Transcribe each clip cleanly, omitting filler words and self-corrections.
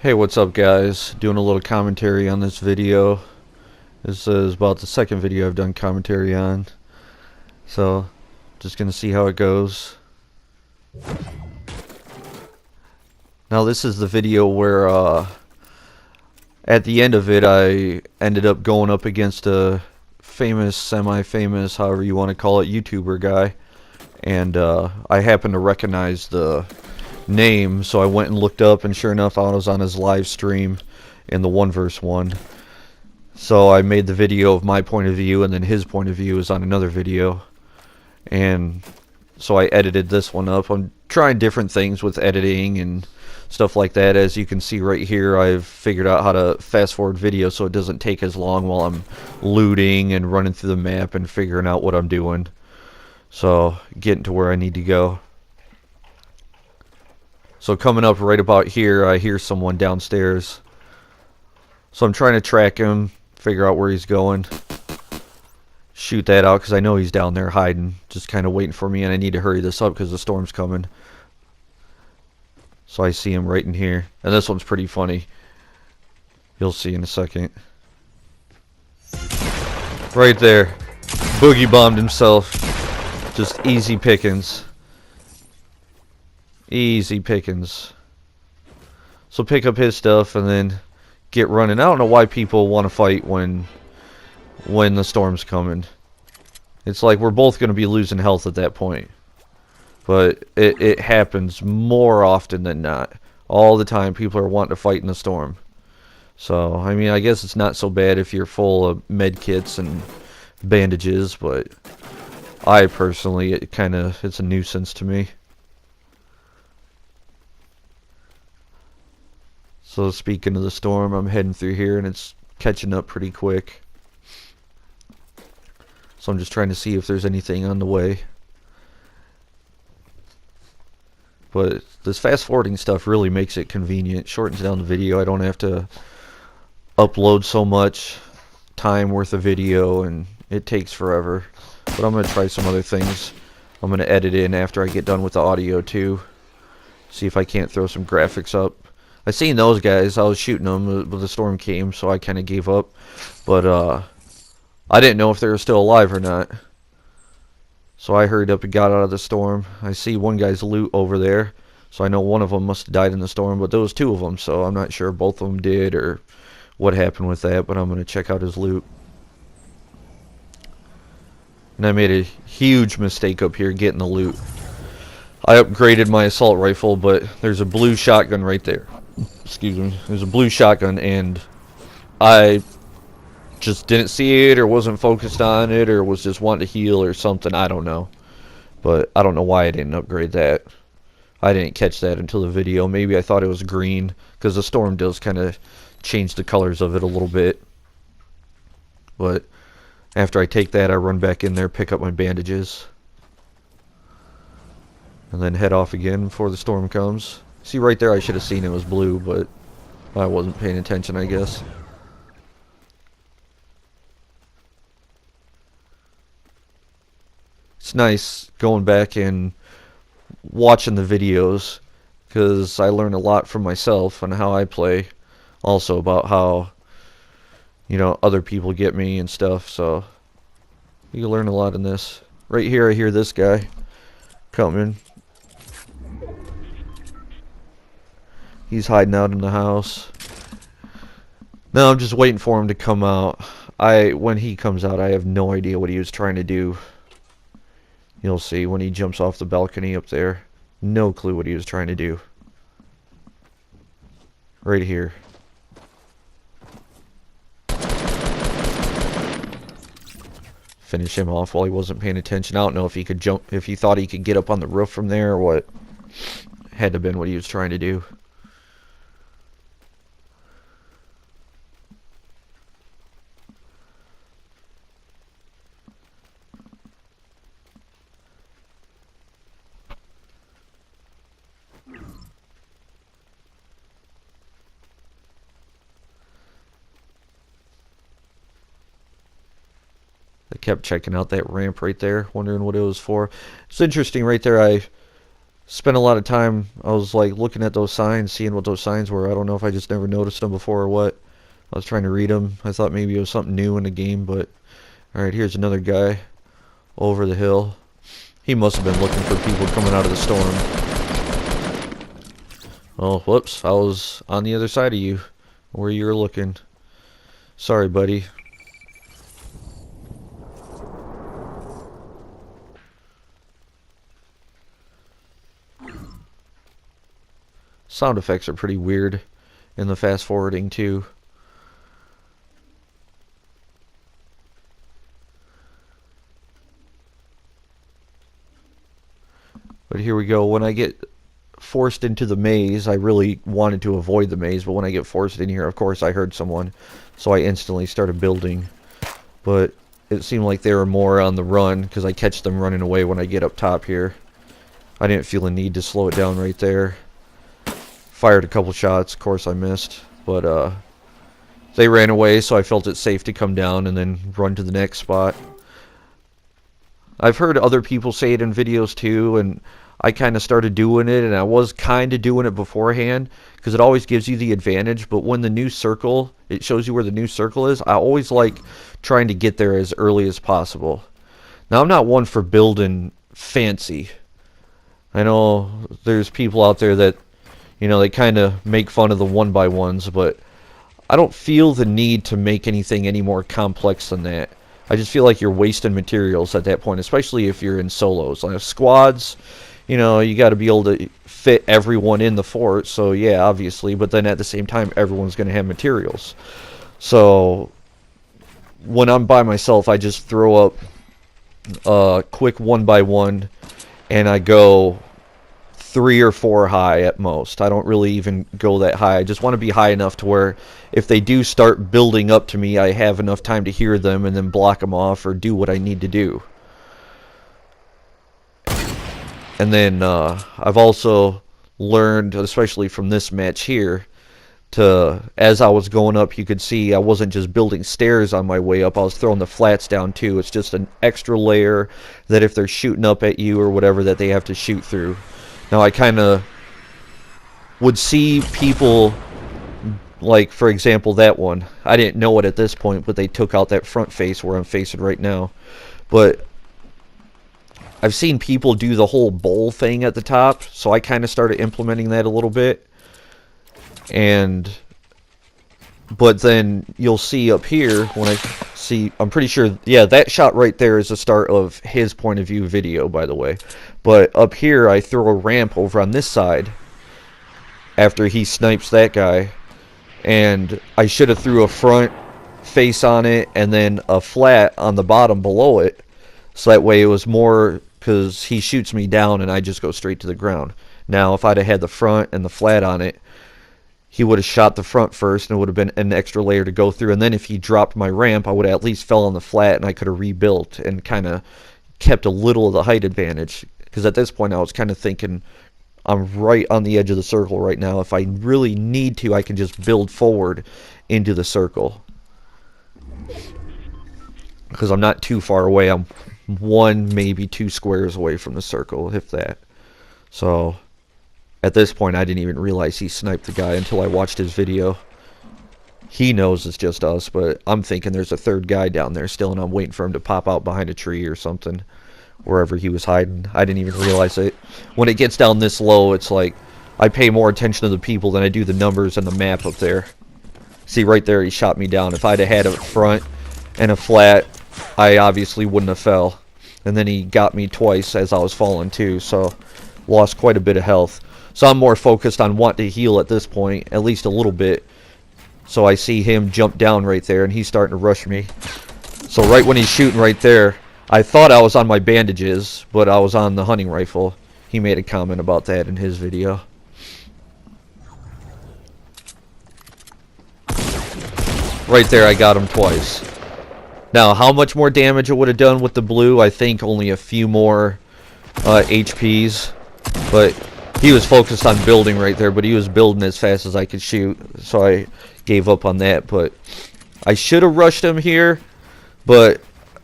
Hey, what's up guys? Doing a little commentary on this video. This is about the second video I've done commentary on. So, just gonna see how it goes. Now this is the video where at the end of it I ended up going up against a famous, semi-famous, however you want to call it, YouTuber guy. And I happened to recognize the name, so I went and looked up, and sure enough I was on his live stream in the 1v1. So I made the video of my point of view, and then his point of view is on another video. And so I edited this one up. I'm trying different things with editing and stuff like that. As you can see right here, I've figured out how to fast forward video so it doesn't take as long while I'm looting and running through the map and figuring out what I'm doing. So getting to where I need to go. So coming up right about here, I hear someone downstairs. So I'm trying to track him, figure out where he's going. Shoot that out because I know he's down there hiding, just kind of waiting for me, and I need to hurry this up because the storm's coming. So I see him right in here. And this one's pretty funny. You'll see in a second. Right there. Boogie bombed himself. Just easy pickings. Easy pickings. So pick up his stuff and then get running. I don't know why people want to fight when the storm's coming. It's like we're both going to be losing health at that point. But it happens more often than not. All the time people are wanting to fight in the storm. So, I mean, I guess it's not so bad if you're full of med kits and bandages, but I personally, it's a nuisance to me. So speaking of the storm, I'm heading through here and it's catching up pretty quick. So I'm just trying to see if there's anything on the way. But this fast forwarding stuff really makes it convenient. Shortens down the video. I don't have to upload so much time worth of video, and it takes forever. But I'm going to try some other things. I'm going to edit in after I get done with the audio too. See if I can't throw some graphics up. I seen those guys. I was shooting them, but the storm came, so I kind of gave up. But I didn't know if they were still alive or not. So I hurried up and got out of the storm. I see one guy's loot over there, so I know one of them must have died in the storm, but there was two of them, so I'm not sure both of them did or what happened with that, but I'm going to check out his loot. And I made a huge mistake up here getting the loot. I upgraded my assault rifle, but there's a blue shotgun right there. Excuse me. There's a blue shotgun, and I just didn't see it or wasn't focused on it or was just wanting to heal or something. I don't know. But I don't know why I didn't upgrade that. I didn't catch that until the video. Maybe I thought it was green because the storm does kind of change the colors of it a little bit. But after I take that, I run back in there, pick up my bandages, and then head off again before the storm comes. See right there, I should have seen it was blue, but I wasn't paying attention, I guess. It's nice going back and watching the videos because I learn a lot from myself and how I play, also about how, you know, other people get me and stuff. So you can learn a lot in this. Right here I hear this guy coming. He's hiding out in the house. Now I'm just waiting for him to come out. When he comes out, I have no idea what he was trying to do. You'll see when he jumps off the balcony up there. No clue what he was trying to do. Right here. Finish him off while he wasn't paying attention. I don't know if he could jump, if he thought he could get up on the roof from there or what. Had to have been what he was trying to do. I kept checking out that ramp right there, wondering what it was for. It's interesting right there. I spent a lot of time. I was like looking at those signs, seeing what those signs were. I don't know if I just never noticed them before or what. I was trying to read them. I thought maybe it was something new in the game, but alright, here's another guy over the hill. He must have been looking for people coming out of the storm. Oh, whoops. I was on the other side of you, where you were looking. Sorry, buddy. Sound effects are pretty weird in the fast forwarding too. But here we go. When I get forced into the maze, I really wanted to avoid the maze, but when I get forced in here, of course I heard someone, so I instantly started building. But it seemed like they were more on the run, because I catch them running away when I get up top here. I didn't feel a need to slow it down right there. Fired a couple shots, of course I missed, but they ran away, so I felt it safe to come down and then run to the next spot. I've heard other people say it in videos too, and I kind of started doing it, and I was kind of doing it beforehand because it always gives you the advantage, but when the new circle, it shows you where the new circle is, I always like trying to get there as early as possible. Now, I'm not one for building fancy. I know there's people out there that, you know, they kind of make fun of the 1x1s, but I don't feel the need to make anything any more complex than that. I just feel like you're wasting materials at that point, especially if you're in solos. Like squads, you know, you got to be able to fit everyone in the fort, so yeah, obviously, but then at the same time, everyone's going to have materials. So when I'm by myself, I just throw up a quick 1x1, and I go 3 or 4 high at most. I don't really even go that high. I just want to be high enough to where if they do start building up to me, I have enough time to hear them and then block them off or do what I need to do. And then I've also learned, especially from this match here, to, as I was going up, you could see I wasn't just building stairs on my way up, I was throwing the flats down too. It's just an extra layer that if they're shooting up at you or whatever, that they have to shoot through. Now, I kind of would see people, like, for example, that one. I didn't know it at this point, but they took out that front face where I'm facing right now. But I've seen people do the whole bowl thing at the top, so I kind of started implementing that a little bit. But then you'll see up here, when I see, I'm pretty sure, yeah, that shot right there is the start of his point of view video, by the way. But up here, I throw a ramp over on this side after he snipes that guy. And I should have threw a front face on it and then a flat on the bottom below it. So that way it was more, because he shoots me down and I just go straight to the ground. Now, if I'd have had the front and the flat on it, he would have shot the front first and it would have been an extra layer to go through. And then if he dropped my ramp, I would have at least fell on the flat and I could have rebuilt and kind of kept a little of the height advantage. Because at this point I was kind of thinking, I'm right on the edge of the circle right now. If I really need to, I can just build forward into the circle. Because I'm not too far away. I'm 1, maybe 2 squares away from the circle, if that. So at this point, I didn't even realize he sniped the guy until I watched his video. He knows it's just us, but I'm thinking there's a third guy down there still, and I'm waiting for him to pop out behind a tree or something, wherever he was hiding. I didn't even realize it. When it gets down this low, it's like I pay more attention to the people than I do the numbers and the map up there. See, right there, he shot me down. If I'd have had a front and a flat, I obviously wouldn't have fell. And then he got me twice as I was falling too, so lost quite a bit of health. So I'm more focused on wanting to heal at this point, at least a little bit. So I see him jump down right there, and he's starting to rush me. So right when he's shooting right there, I thought I was on my bandages, but I was on the hunting rifle. He made a comment about that in his video. Right there, I got him twice. Now, how much more damage it would have done with the blue? I think only a few more HPs. But he was focused on building right there, but he was building as fast as I could shoot. So I gave up on that. But I should have rushed him here. But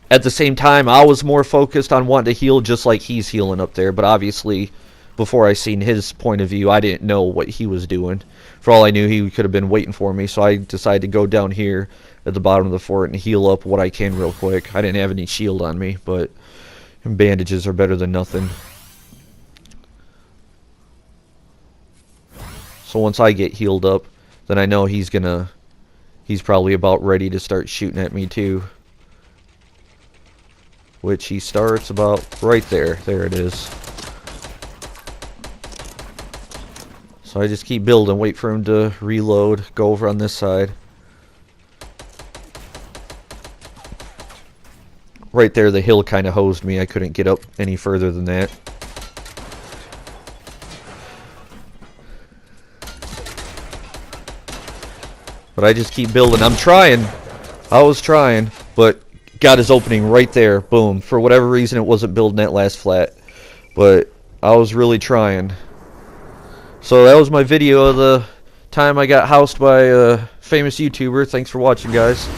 at the same time, I was more focused on wanting to heal just like he's healing up there. But obviously, before I seen his point of view, I didn't know what he was doing. For all I knew, he could have been waiting for me, so I decided to go down here at the bottom of the fort and heal up what I can real quick. I didn't have any shield on me, but bandages are better than nothing. So once I get healed up, then I know he's probably about ready to start shooting at me too. Which he starts about right there. There it is. So I just keep building, wait for him to reload, go over on this side. Right there, the hill kind of hosed me. I couldn't get up any further than that. But I just keep building. I'm trying. I was trying, but got his opening right there. Boom. For whatever reason, it wasn't building that last flat. But I was really trying. So that was my video of the time I got housed by a famous YouTuber. Thanks for watching, guys.